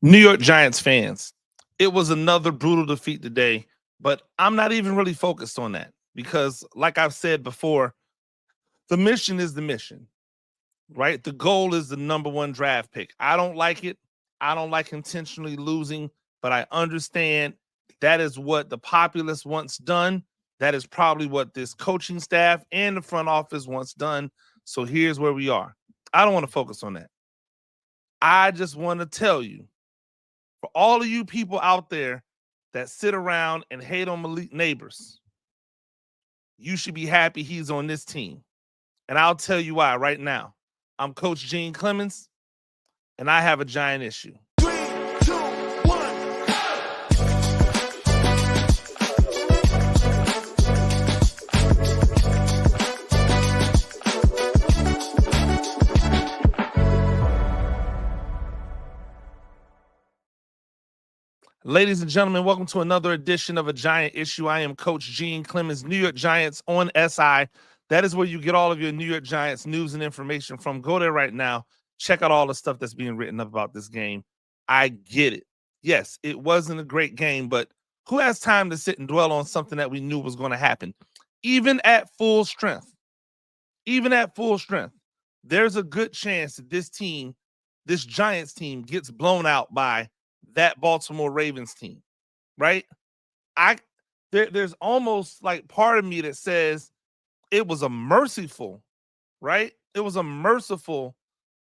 New York Giants fans, it was another brutal defeat today, but I'm not even really focused on that because, like I've said before, the mission is the mission, right? The goal is the number one draft pick. I don't like it. I don't like intentionally losing, but I understand that is what the populace wants done. That is probably what this coaching staff and the front office wants done. So here's where we are. I don't want to focus on that. I just want to tell you, for all of you people out there that sit around and hate on Malik Nabers, you should be happy he's on this team. And I'll tell you why right now. I'm Coach Gene Clemons, and I have a giant issue. 3, 2, 1. Ladies and gentlemen, welcome to another edition of A Giant Issue. I am Coach Gene Clemons, New York Giants on SI. That is where you get all of your New York Giants news and information from. Go there right now. Check out all the stuff that's being written up about this game. I get it. Yes, it wasn't a great game, but who has time to sit and dwell on something that we knew was going to happen? Even at full strength, there's a good chance that this Giants team gets blown out by that Baltimore Ravens team, right? There's almost like part of me that says it was a merciful, right? It was a merciful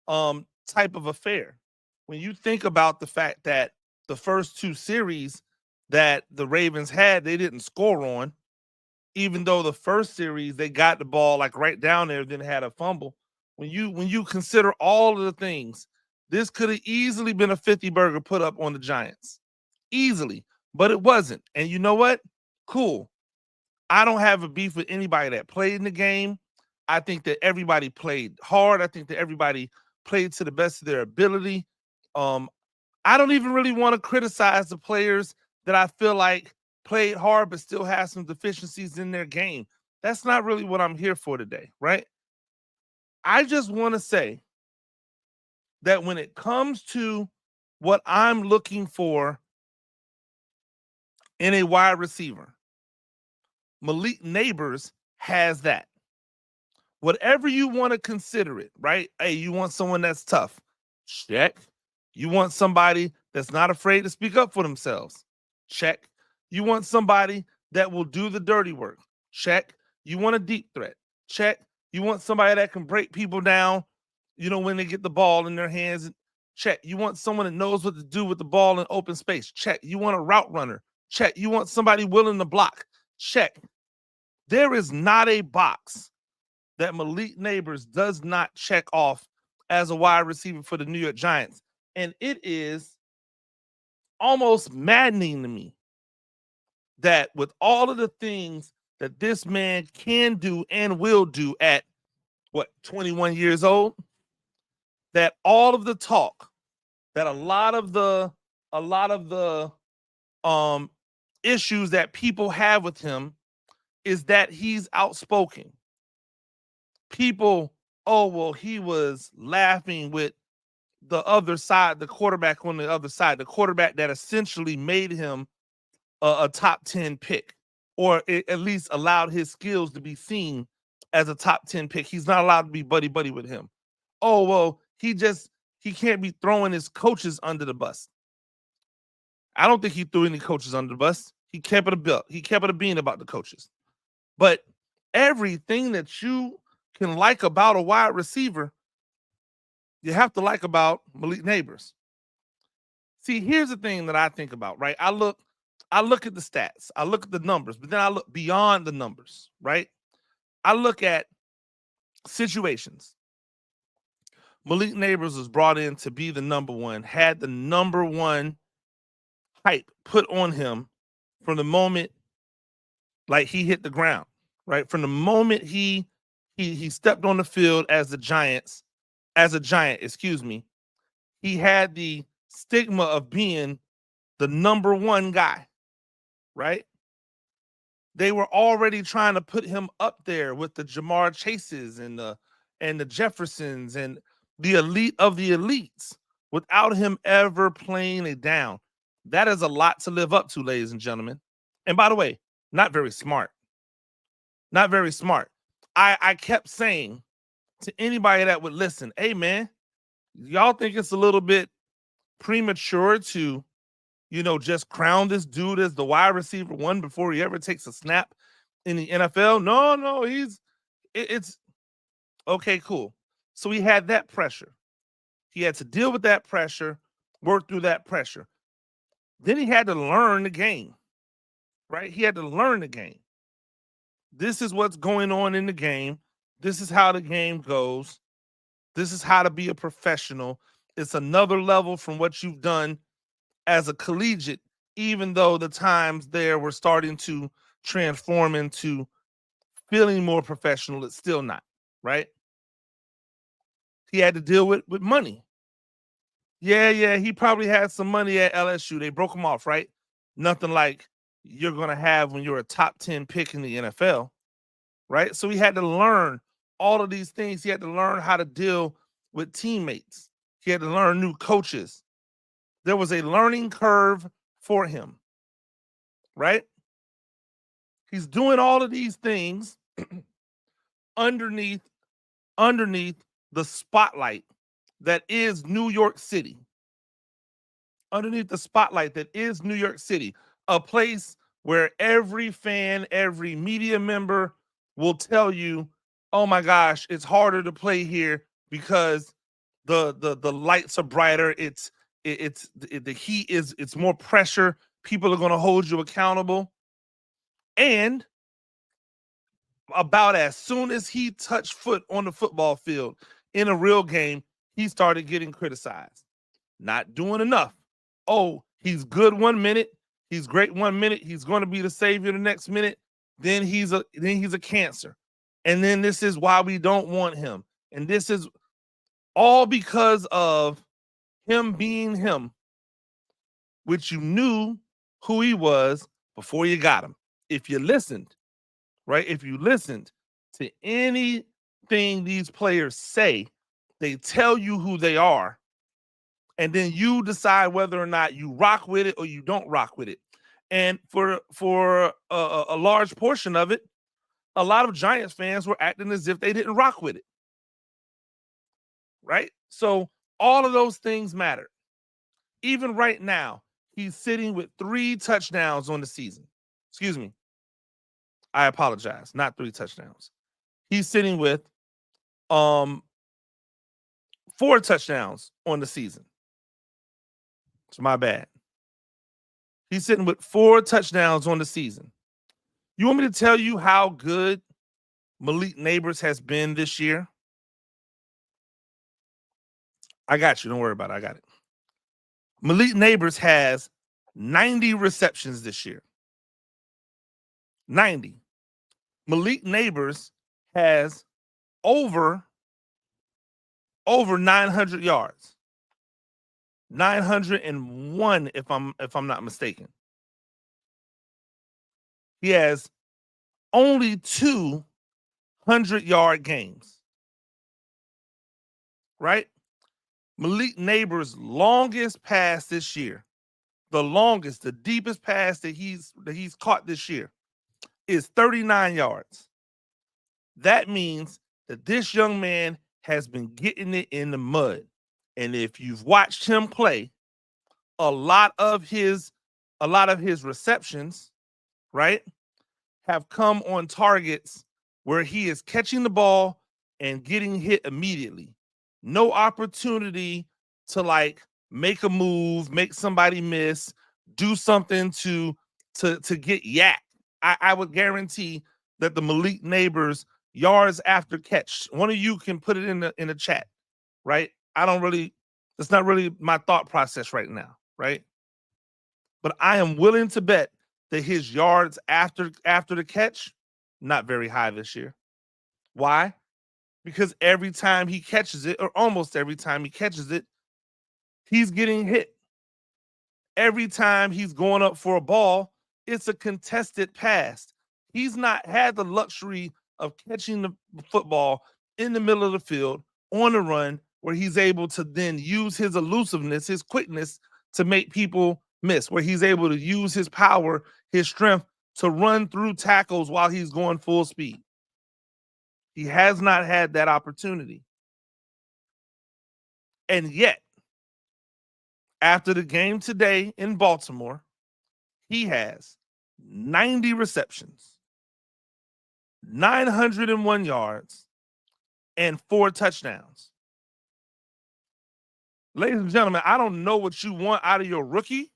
type of affair. When you think about the fact that the first two series that the Ravens had, they didn't score on, even though the first series they got the ball like right down there, then had a fumble. When you consider all of the things, this could have easily been a 50 burger put up on the Giants. Easily. But it wasn't. And you know what? Cool. I don't have a beef with anybody that played in the game. I think that everybody played hard. I think that everybody played to the best of their ability. I don't even really want to criticize the players that I feel like played hard but still have some deficiencies in their game. That's not really what I'm here for today, right? I just want to say that when it comes to what I'm looking for in a wide receiver, Malik Nabers has that. Whatever you want to consider it, right? Hey, you want someone that's tough. Check. You want somebody that's not afraid to speak up for themselves. Check. You want somebody that will do the dirty work. Check. You want a deep threat. Check. You want somebody that can break people down, when they get the ball in their hands. Check. You want someone that knows what to do with the ball in open space. Check. You want a route runner. Check. You want somebody willing to block. Check. There is not a box that Malik Nabers does not check off as a wide receiver for the New York Giants. And it is almost maddening to me that with all of the things that this man can do and will do at 21 years old, that all of the talk, that a lot of the issues that people have with him is that he's outspoken. People, oh, well, he was laughing with the other side, the quarterback on the other side, the quarterback that essentially made him a top 10 pick, or at least allowed his skills to be seen as a top 10 pick. He's not allowed to be buddy with him. Oh, well, he can't be throwing his coaches under the bus. I don't think he threw any coaches under the bus. He kept it a bill. He kept it a bean about the coaches. But everything that you can like about a wide receiver, you have to like about Malik Nabers. See, here's the thing that I think about, right? I look at the stats, I look at the numbers, but then I look beyond the numbers, right? I look at situations. Malik Nabers was brought in to be the number one, had the number one hype put on him from the moment like he hit the ground, right? From the moment he stepped on the field as a giant, he had the stigma of being the number one guy, right? They were already trying to put him up there with the Jamar Chases and the Jeffersons and the elite of the elites. without him ever playing it down. That is a lot to live up to, ladies and gentlemen. And by the way, not very smart. Not very smart. I kept saying to anybody that would listen, hey man, y'all think it's a little bit premature to, just crown this dude as the wide receiver one before he ever takes a snap in the NFL? No, it's okay, cool. So he had that pressure. He had to deal with that pressure, work through that pressure. Then he had to learn the game, right? He had to learn the game. This is what's going on in the game. This is how the game goes. This is how to be a professional. It's another level from what you've done as a collegiate, even though the times there were starting to transform into feeling more professional. It's still not, right? He had to deal with money. Yeah, he probably had some money at LSU. They broke him off, right? Nothing like you're going to have when you're a top 10 pick in the NFL, right? So he had to learn all of these things. He had to learn how to deal with teammates. He had to learn new coaches. There was a learning curve for him, right? He's doing all of these things underneath the spotlight that is New York City. Underneath the spotlight that is New York City, a place where every fan, every media member will tell you, oh my gosh, it's harder to play here because the lights are brighter. The heat is, it's more pressure. People are going to hold you accountable. And about as soon as he touched foot on the football field in a real game, he started getting criticized. Not doing enough. Oh, he's good 1 minute, he's great 1 minute, he's going to be the savior the next minute. Then he's a cancer. And then this is why we don't want him. And this is all because of him being him, which you knew who he was before you got him. If you listened, right? If you listened to anything these players say, they tell you who they are. And then you decide whether or not you rock with it or you don't rock with it. And for a large portion of it, a lot of Giants fans were acting as if they didn't rock with it. Right? So all of those things matter. Even right now, he's sitting with 3 touchdowns on the season. Excuse me. I apologize. Not 3 touchdowns. He's sitting with 4 touchdowns on the season. It's my bad. He's sitting with 4 touchdowns on the season. You want me to tell you how good Malik Nabers has been this year? I got you. Don't worry about it. I got it. Malik Nabers has 90 receptions this year. 90. Malik Nabers has over 900 yards. 901 if I'm not mistaken. He has only 2 100-yard games. Right? Malik Nabers' longest pass this year, the deepest pass that he's caught this year is 39 yards. That means that this young man has been getting it in the mud. And if you've watched him play, a lot of his receptions, right, have come on targets where he is catching the ball and getting hit immediately. No opportunity to like make a move, make somebody miss, do something to get yak. I would guarantee that the Malik Nabers yards after catch, one of you can put it in the chat, right? That's not really my thought process right now, right? But I am willing to bet that his yards after the catch, not very high this year. Why? Because every time he catches it, or almost every time he catches it, he's getting hit. Every time he's going up for a ball, it's a contested pass. He's not had the luxury of catching the football in the middle of the field on the run where he's able to then use his elusiveness, his quickness to make people miss, where he's able to use his power, his strength to run through tackles while he's going full speed. He has not had that opportunity. And yet, after the game today in Baltimore, he has 90 receptions, 901 yards, and 4 touchdowns. Ladies and gentlemen, I don't know what you want out of your rookie.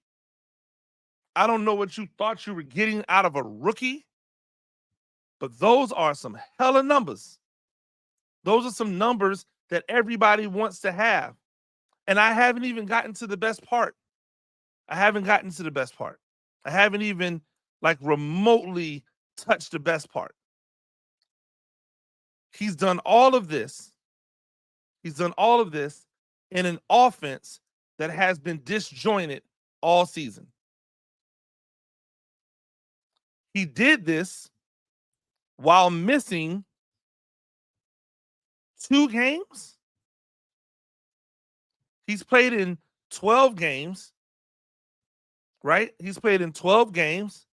I don't know what you thought you were getting out of a rookie, but those are some hella numbers. Those are some numbers that everybody wants to have. And I haven't even gotten to the best part. I haven't even like remotely touched the best part. He's done all of this. In an offense that has been disjointed all season. He did this while missing 2 games. He's played in 12 games, right? He's played in 12 games.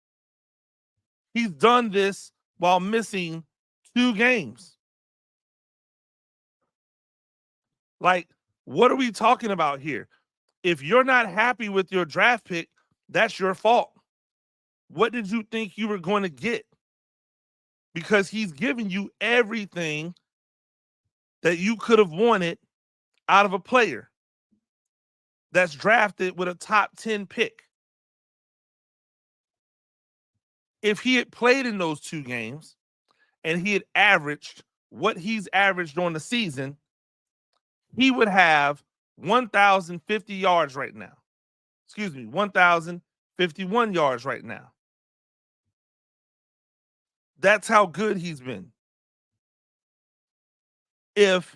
He's done this while missing 2 games. Like, what are we talking about here? If you're not happy with your draft pick, that's your fault. What did you think you were going to get? Because he's given you everything that you could have wanted out of a player that's drafted with a top 10 pick. If he had played in those 2 games and he had averaged what he's averaged on the season, he would have 1,050 yards right now. 1,051 yards right now. That's how good he's been. If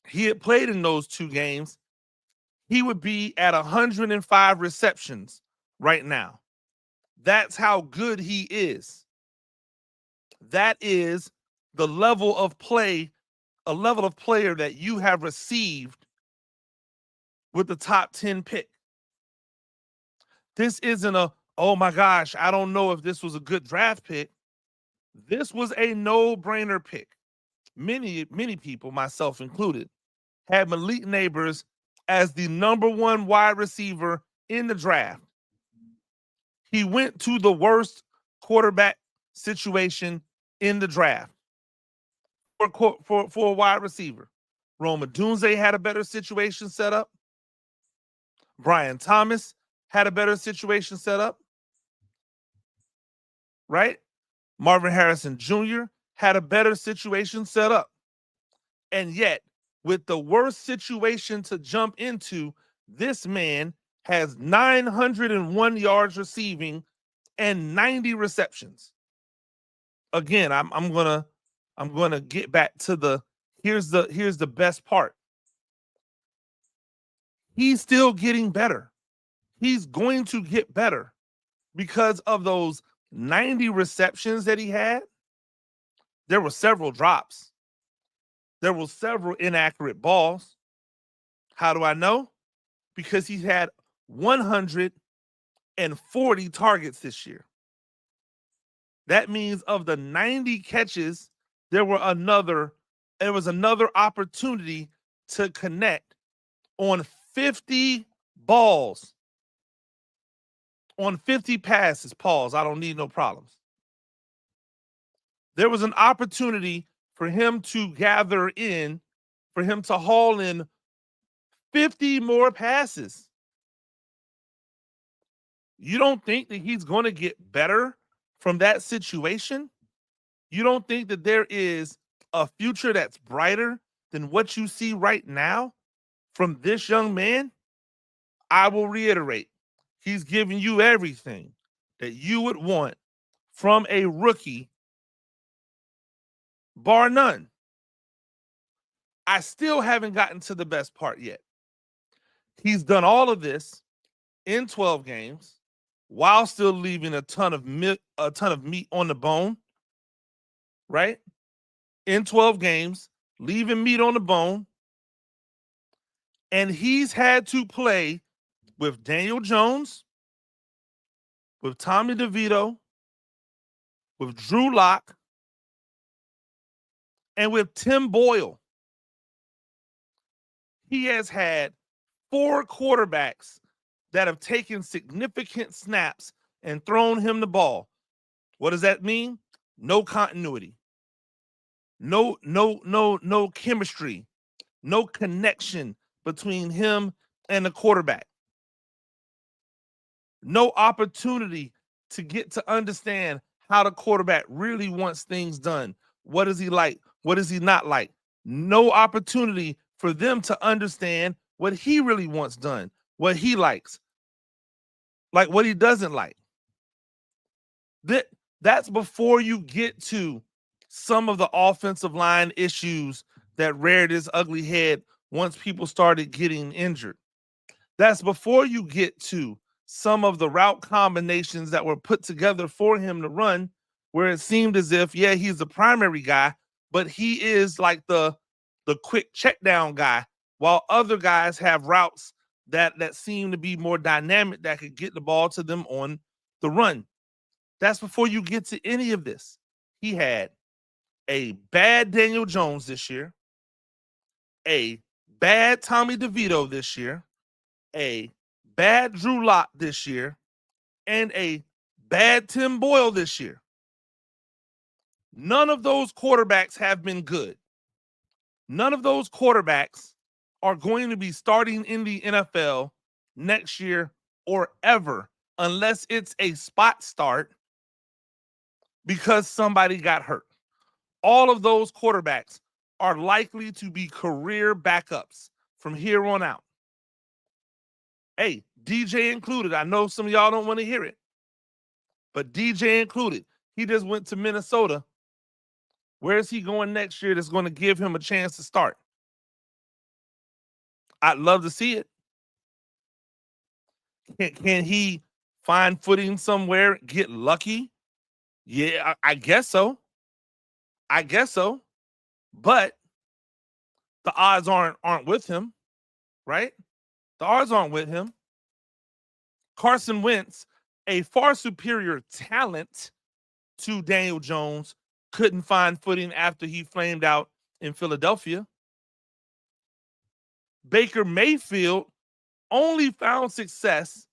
he had played in those 2 games, he would be at 105 receptions right now. That's how good he is. That is the level of play, a level of player that you have received with the top 10 pick. This isn't a, oh my gosh, I don't know if this was a good draft pick. This was a no-brainer pick. Many people, myself included, had Malik Nabers as the #1 wide receiver in the draft. He went to the worst quarterback situation in the draft for a wide receiver. Rome Odunze had a better situation set up. Brian Thomas had a better situation set up. Right? Marvin Harrison Jr. had a better situation set up. And yet, with the worst situation to jump into, this man has 901 yards receiving and 90 receptions. Again, I'm gonna get back to the here's the best part. He's still getting better. He's going to get better because of those 90 receptions that he had. There were several drops. There were several inaccurate balls. How do I know? Because he had 140 targets this year. That means of the 90 catches, there was another opportunity to connect on 50 balls, on 50 passes. Pause. I don't need no problems. There was an opportunity for him to haul in 50 more passes. You don't think that he's going to get better from that situation? You don't think that there is a future that's brighter than what you see right now from this young man? I will reiterate, he's giving you everything that you would want from a rookie, bar none. I still haven't gotten to the best part yet. He's done all of this in 12 games while still leaving a ton of meat on the bone, right? In 12 games, leaving meat on the bone, And he's had to play with Daniel Jones, with Tommy DeVito, with Drew Lock, and with Tim Boyle. He has had 4 quarterbacks that have taken significant snaps and thrown him the ball. What does that mean? No continuity. No chemistry. No connection between him and the quarterback. No opportunity to get to understand how the quarterback really wants things done. What is he like? What is he not like? No opportunity for them to understand what he really wants done, what he likes, like what he doesn't like. That's before you get to some of the offensive line issues that reared its ugly head once people started getting injured. That's before you get to some of the route combinations that were put together for him to run, where it seemed as if, yeah, he's the primary guy, but he is like the quick check down guy, while other guys have routes that seem to be more dynamic that could get the ball to them on the run. That's before you get to any of this. He had a bad Daniel Jones this year, a bad Tommy DeVito this year, a bad Drew Lock this year, and a bad Tim Boyle this year. None of those quarterbacks have been good. None of those quarterbacks are going to be starting in the NFL next year or ever, unless it's a spot start because somebody got hurt. All of those quarterbacks are likely to be career backups from here on out. Hey, DJ included. I know some of y'all don't want to hear it, but DJ included. He just went to Minnesota. Where is he going next year that's going to give him a chance to start? I'd love to see it. Can he find footing somewhere, get lucky? Yeah, I guess so. I guess so. But the odds aren't with him, right? The odds aren't with him. Carson Wentz, a far superior talent to Daniel Jones, couldn't find footing after he flamed out in Philadelphia. Baker Mayfield only found success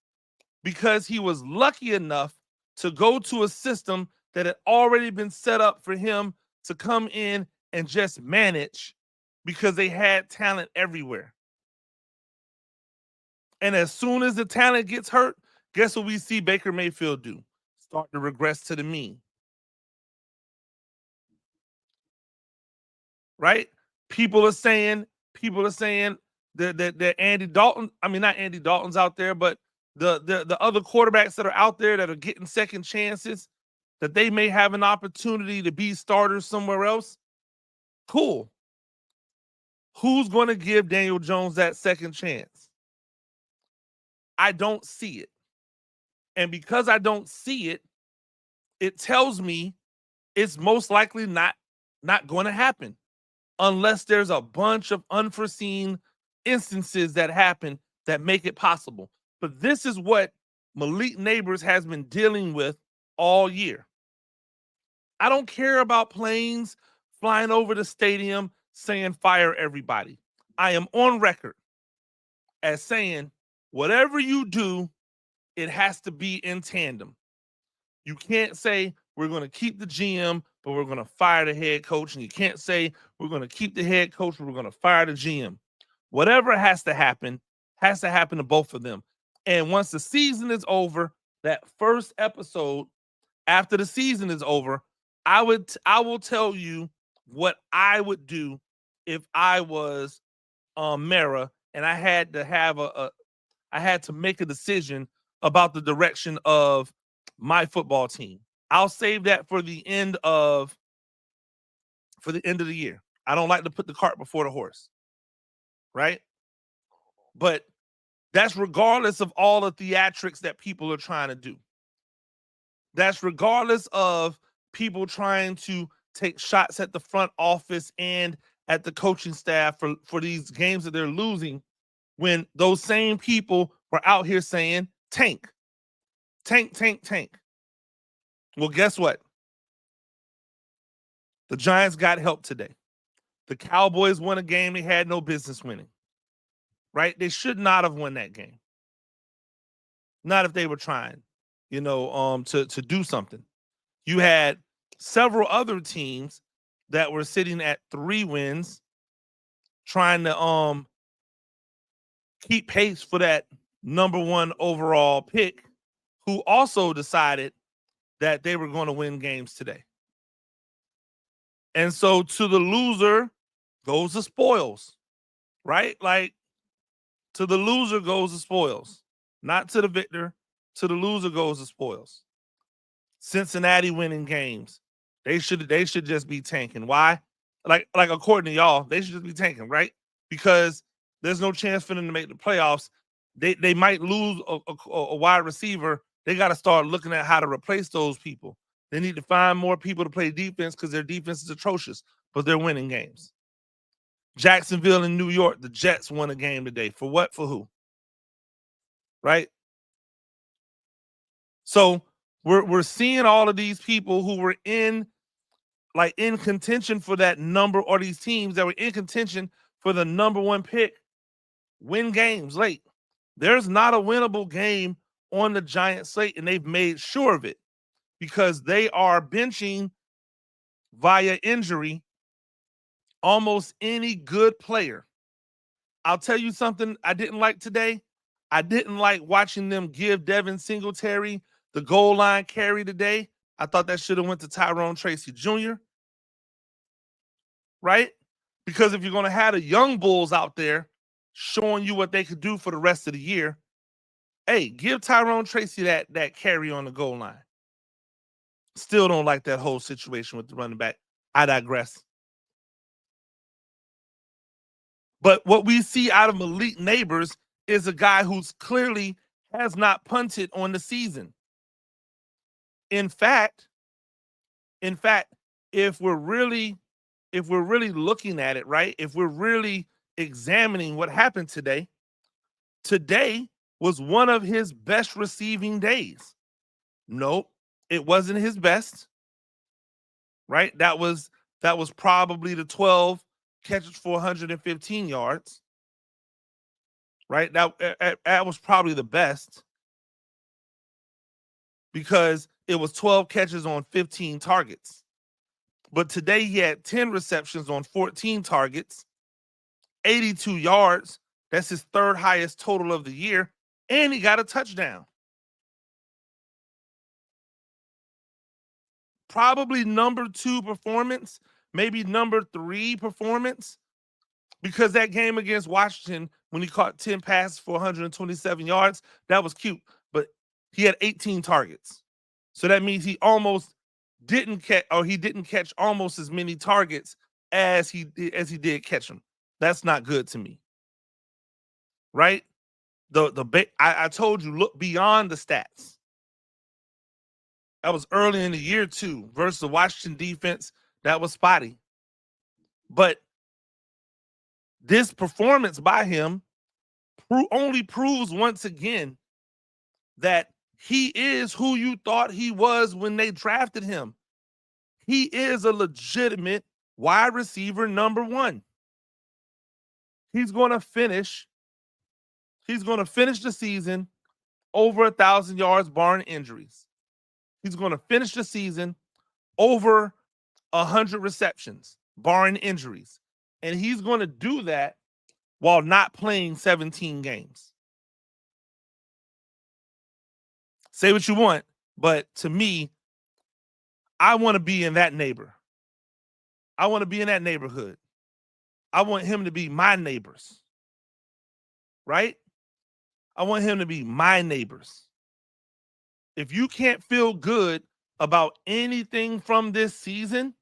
because he was lucky enough to go to a system that had already been set up for him to come in and just manage because they had talent everywhere. And as soon as the talent gets hurt, guess what we see Baker Mayfield do? Start to regress to the mean. Right? People are saying that Andy Dalton, I mean, not Andy Dalton's out there, but the other quarterbacks that are out there that are getting second chances, that they may have an opportunity to be starters somewhere else. Cool. Who's going to give Daniel Jones that second chance? I don't see it. And because I don't see it, it tells me it's most likely not going to happen unless there's a bunch of unforeseen instances that happen that make it possible. But this is what Malik Nabers has been dealing with all year. I don't care about planes flying over the stadium saying fire everybody. I am on record as saying whatever you do, it has to be in tandem. You can't say we're going to keep the GM, but we're going to fire the head coach. And you can't say we're going to keep the head coach, but we're going to fire the GM. Whatever has to happen to both of them. And once the season is over, that first episode after the season is over, I will tell you what I would do if I was Mara and I had to make a decision about the direction of my football team. I'll save that for the end of the year. I don't like to put the cart before the horse. Right? But that's regardless of all the theatrics that people are trying to do. That's regardless of people trying to take shots at the front office and at the coaching staff for these games that they're losing when those same people were out here saying tank, tank, tank, tank. Well, guess what? The Giants got help today. The Cowboys won a game they had no business winning, right? They should not have won that game. Not if they were trying, to do something. You had several other teams that were sitting at 3 wins trying to keep pace for that number 1 overall pick, who also decided that they were going to win games today. And so to the loser goes the spoils, right? Like, to the loser goes the spoils, not to the victor. To the loser goes the spoils. Cincinnati winning games. They should just be tanking. Why? Like according to y'all, they should just be tanking, right? Because there's no chance for them to make the playoffs. They might lose a wide receiver. They got to start looking at how to replace those people. They need to find more people to play defense because their defense is atrocious, but they're winning games. Jacksonville and New York, the Jets won a game today. For what? For who? Right? So we're seeing all of these people who were in contention for that number, or these teams that were in contention for the number 1 pick win games late. There's not a winnable game on the Giants slate, and they've made sure of it because they are benching via injury almost any good player. I'll tell you something I didn't like today. I didn't like watching them give Devin Singletary the goal line carry today. I thought that should have went to Tyrone Tracy Jr., right? Because if you're going to have the young bulls out there showing you what they could do for the rest of the year, hey, give Tyrone Tracy that carry on the goal line. Still don't like that whole situation with the running back. I digress. But what we see out of Malik Nabers is a guy who's clearly has not punted on the season. In fact, if we're really looking at it, right? If we're really examining what happened today was one of his best receiving days. Nope, it wasn't his best. Right? That was probably the 12 catches for 115 yards. Right? That was probably the best because it was 12 catches on 15 targets. But today he had 10 receptions on 14 targets, 82 yards. That's his 3rd highest total of the year. And he got a touchdown. Probably number 2 performance, maybe number 3 performance, because that game against Washington, when he caught 10 passes for 127 yards, that was cute. But he had 18 targets. So that means he almost didn't catch almost as many targets as he did catch them. That's not good to me. Right? I told you, look beyond the stats. That was early in the year too, versus the Washington defense that was spotty. But this performance by him only proves once again that he is who you thought he was when they drafted him. He is a legitimate wide receiver number 1. He's going to finish the season over 1,000 yards barring injuries. He's going to finish the season over 100 receptions barring injuries. And he's going to do that while not playing 17 games. Say what you want, but to me, I want to be in that neighbor. I want to be in that neighborhood. I want him to be my neighbors. Right? I want him to be my neighbors. If you can't feel good about anything from this season,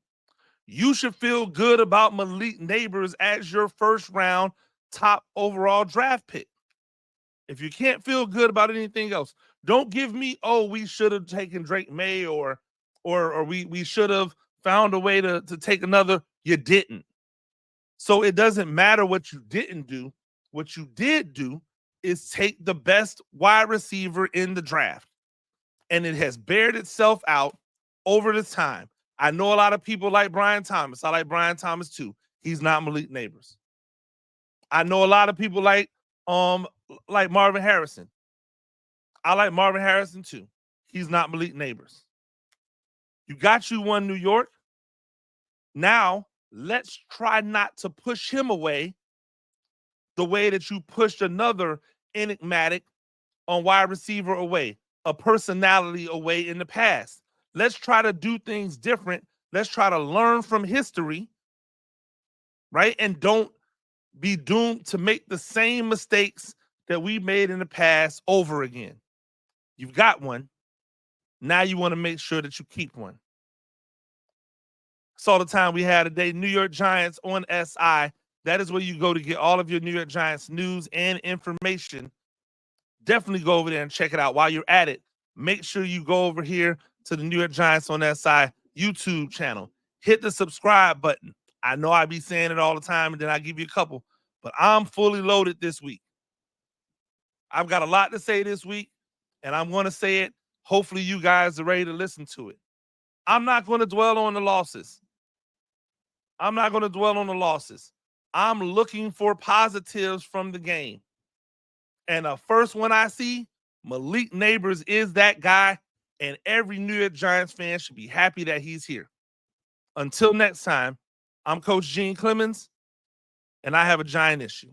you should feel good about Malik Nabers as your 1st round top overall draft pick. If you can't feel good about anything else, don't give me, oh, we should have taken Drake May or we should have found a way to take another. You didn't. So it doesn't matter what you didn't do. What you did do is take the best wide receiver in the draft, and it has bared itself out over the time. I know a lot of people like Brian Thomas. I like Brian Thomas too. He's not Malik Nabers. I know a lot of people like Marvin Harrison. I like Marvin Harrison too. He's not Malik Nabers. You got you one, New York. Now let's try not to push him away the way that you pushed another enigmatic on wide receiver away, a personality away in the past. Let's try to do things different. Let's try to learn from history, right? And don't be doomed to make the same mistakes that we made in the past over again. You've got one. Now you want to make sure that you keep one. That's all the time we had today. New York Giants on SI. That is where you go to get all of your New York Giants news and information. Definitely go over there and check it out. While you're at it, make sure you go over here to the New York Giants on SI YouTube channel. Hit the subscribe button. I know I be saying it all the time, and then I give you a couple, but I'm fully loaded this week. I've got a lot to say this week, and I'm going to say it. Hopefully you guys are ready to listen to it. I'm not going to dwell on the losses. I'm looking for positives from the game. And the first one I see, Malik Nabers is that guy, and every New York Giants fan should be happy that he's here. Until next time, I'm Coach Gene Clemons, and I have a giant issue.